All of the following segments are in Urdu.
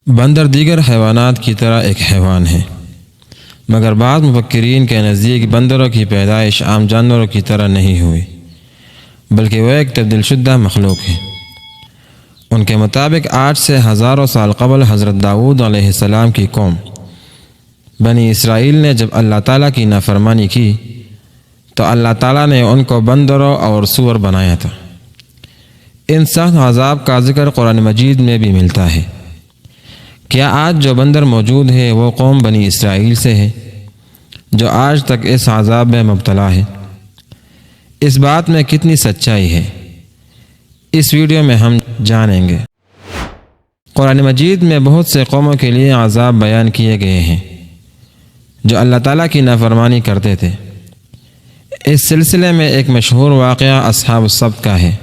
بندر دیگر حیوانات کی طرح ایک حیوان ہے، مگر بعض مفکرین کے نزدیک بندروں کی پیدائش عام جانوروں کی طرح نہیں ہوئی، بلکہ وہ ایک تبدیل شدہ مخلوق ہے۔ ان کے مطابق آج سے ہزاروں سال قبل حضرت داؤد علیہ السلام کی قوم بنی اسرائیل نے جب اللہ تعالیٰ کی نافرمانی کی تو اللہ تعالیٰ نے ان کو بندروں اور سور بنایا تھا۔ ان سخت عذاب کا ذکر قرآن مجید میں بھی ملتا ہے۔ کیا آج جو بندر موجود ہے وہ قوم بنی اسرائیل سے ہے جو آج تک اس عذاب میں مبتلا ہے؟ اس بات میں کتنی سچائی ہے، اس ویڈیو میں ہم جانیں گے۔ قرآن مجید میں بہت سے قوموں کے لیے عذاب بیان کیے گئے ہیں جو اللہ تعالیٰ کی نافرمانی کرتے تھے۔ اس سلسلے میں ایک مشہور واقعہ اصحاب السبت کا ہے۔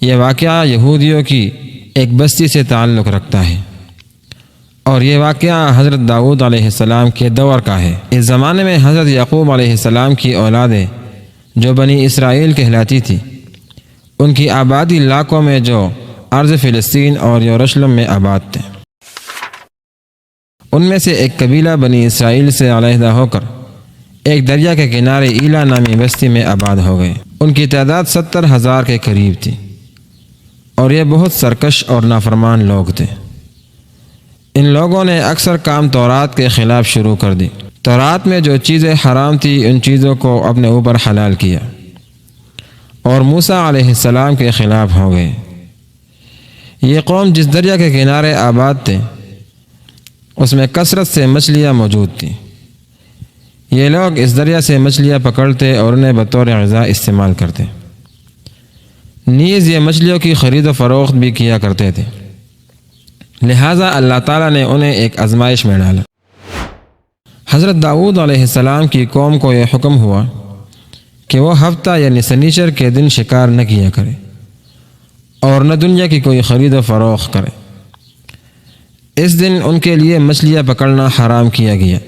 یہ واقعہ یہودیوں کی ایک بستی سے تعلق رکھتا ہے اور یہ واقعہ حضرت داؤد علیہ السلام کے دور کا ہے۔ اس زمانے میں حضرت یعقوب علیہ السلام کی اولادیں جو بنی اسرائیل کہلاتی تھی، ان کی آبادی علاقوں میں جو ارض فلسطین اور یروشلم میں آباد تھے۔ ان میں سے ایک قبیلہ بنی اسرائیل سے علیحدہ ہو کر ایک دریا کے کنارے ایلا نامی بستی میں آباد ہو گئے۔ ان کی تعداد 70,000 کے قریب تھی اور یہ بہت سرکش اور نافرمان لوگ تھے۔ ان لوگوں نے اکثر کام تورات کے خلاف شروع کر دی۔ تورات میں جو چیزیں حرام تھی ان چیزوں کو اپنے اوپر حلال کیا اور موسیٰ علیہ السلام کے خلاف ہو گئے۔ یہ قوم جس دریا کے کنارے آباد تھے اس میں کثرت سے مچھلیاں موجود تھیں۔ یہ لوگ اس دریا سے مچھلیاں پکڑتے اور انہیں بطور غذا استعمال کرتے، نیز یہ مچھلیوں کی خرید و فروخت بھی کیا کرتے تھے۔ لہٰذا اللہ تعالیٰ نے انہیں ایک آزمائش میں ڈالا۔ حضرت داؤد علیہ السلام کی قوم کو یہ حکم ہوا کہ وہ ہفتہ یعنی سنیچر کے دن شکار نہ کیا کرے اور نہ دنیا کی کوئی خرید و فروخت کرے۔ اس دن ان کے لیے مچھلیاں پکڑنا حرام کیا گیا،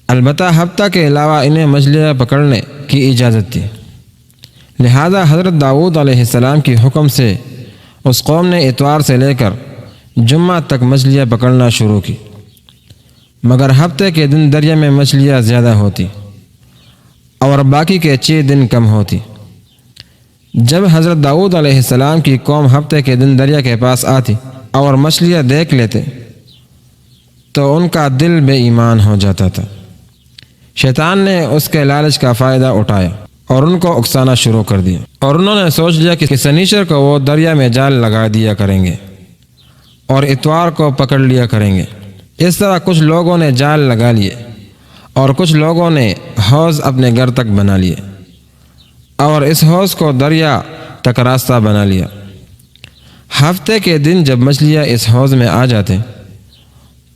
البتہ ہفتہ کے علاوہ انہیں مچھلیاں پکڑنے کی اجازت تھی۔ لہذا حضرت داؤد علیہ السلام کی حکم سے اس قوم نے اتوار سے لے کر جمعہ تک مچھلیاں پکڑنا شروع کی، مگر ہفتے کے دن دریا میں مچھلیاں زیادہ ہوتی اور باقی کے 6 دن کم ہوتی۔ جب حضرت داؤد علیہ السلام کی قوم ہفتے کے دن دریا کے پاس آتی اور مچھلیاں دیکھ لیتے تو ان کا دل بے ایمان ہو جاتا تھا۔ شیطان نے اس کے لالچ کا فائدہ اٹھایا اور ان کو اکسانا شروع کر دیا، اور انہوں نے سوچ لیا کہ سنیچر کو وہ دریا میں جال لگا دیا کریں گے اور اتوار کو پکڑ لیا کریں گے۔ اس طرح کچھ لوگوں نے جال لگا لیے اور کچھ لوگوں نے حوض اپنے گھر تک بنا لیے اور اس حوض کو دریا تک راستہ بنا لیا۔ ہفتے کے دن جب مچھلیاں اس حوض میں آ جاتے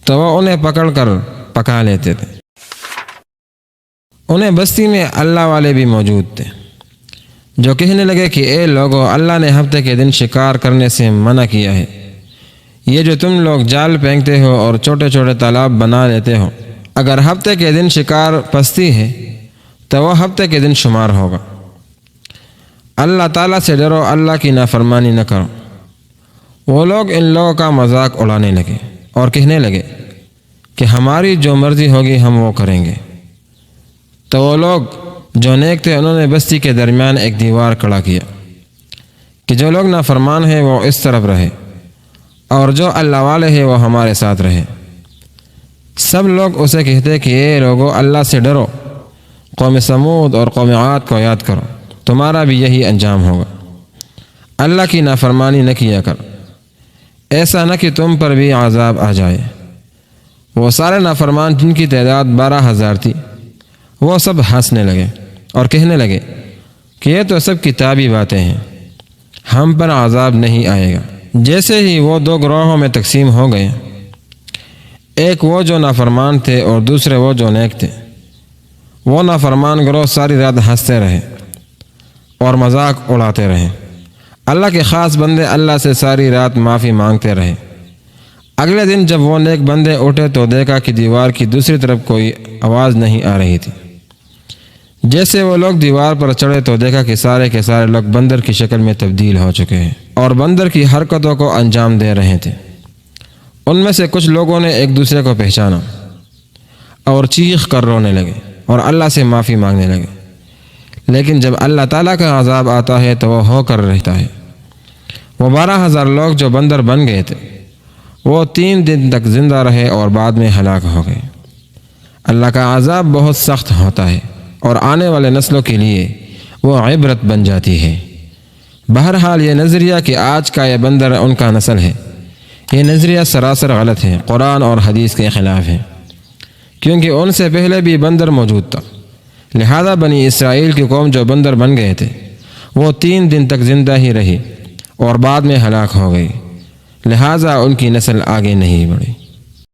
تو وہ انہیں پکڑ کر پکا لیتے تھے۔ انہیں بستی میں اللہ والے بھی موجود تھے جو کہنے لگے کہ اے لوگو، اللہ نے ہفتے کے دن شکار کرنے سے منع کیا ہے۔ یہ جو تم لوگ جال پھینکتے ہو اور چھوٹے چھوٹے تالاب بنا لیتے ہو، اگر ہفتے کے دن شکار پستی ہے تو وہ ہفتے کے دن شمار ہوگا۔ اللہ تعالیٰ سے ڈرو، اللہ کی نافرمانی نہ کرو۔ وہ لوگ ان لوگوں کا مذاق اڑانے لگے اور کہنے لگے کہ ہماری جو مرضی ہوگی ہم وہ کریں گے۔ تو وہ لوگ جو نیک تھے انہوں نے بستی کے درمیان ایک دیوار کھڑا کیا کہ جو لوگ نافرمان ہیں وہ اس طرف رہے اور جو اللہ والے ہیں وہ ہمارے ساتھ رہے۔ سب لوگ اسے کہتے کہ اے لوگو، اللہ سے ڈرو، قوم سمود اور قوم عاد کو یاد کرو، تمہارا بھی یہی انجام ہوگا۔ اللہ کی نافرمانی نہ کیا کرو، ایسا نہ کہ تم پر بھی عذاب آ جائے۔ وہ سارے نافرمان جن کی تعداد 12,000 تھی وہ سب ہنسنے لگے اور کہنے لگے کہ یہ تو سب کتابی باتیں ہیں، ہم پر عذاب نہیں آئے گا۔ جیسے ہی وہ 2 گروہوں میں تقسیم ہو گئے، ایک وہ جو نافرمان تھے اور دوسرے وہ جو نیک تھے، وہ نافرمان گروہ ساری رات ہنستے رہے اور مذاق اڑاتے رہے۔ اللہ کے خاص بندے اللہ سے ساری رات معافی مانگتے رہے۔ اگلے دن جب وہ نیک بندے اٹھے تو دیکھا کہ دیوار کی دوسری طرف کوئی آواز نہیں آ رہی تھی۔ جیسے وہ لوگ دیوار پر چڑھے تو دیکھا کہ سارے کے سارے لوگ بندر کی شکل میں تبدیل ہو چکے ہیں اور بندر کی حرکتوں کو انجام دے رہے تھے ان میں سے کچھ لوگوں نے ایک دوسرے کو پہچانا اور چیخ کر رونے لگے اور اللہ سے معافی مانگنے لگے، لیکن جب اللہ تعالیٰ کا عذاب آتا ہے تو وہ ہو کر رہتا ہے۔ وہ 12,000 لوگ جو بندر بن گئے تھے وہ 3 دن تک زندہ رہے اور بعد میں ہلاک ہو گئے۔ اللہ کا عذاب بہت سخت ہوتا ہے اور آنے والے نسلوں کے لیے وہ عبرت بن جاتی ہے۔ بہرحال یہ نظریہ کہ آج کا یہ بندر ان کا نسل ہے، یہ نظریہ سراسر غلط ہے، قرآن اور حدیث کے خلاف ہے، کیونکہ ان سے پہلے بھی بندر موجود تھا۔ لہذا بنی اسرائیل کی قوم جو بندر بن گئے تھے وہ 3 دن تک زندہ ہی رہی اور بعد میں ہلاک ہو گئی، لہذا ان کی نسل آگے نہیں بڑھی۔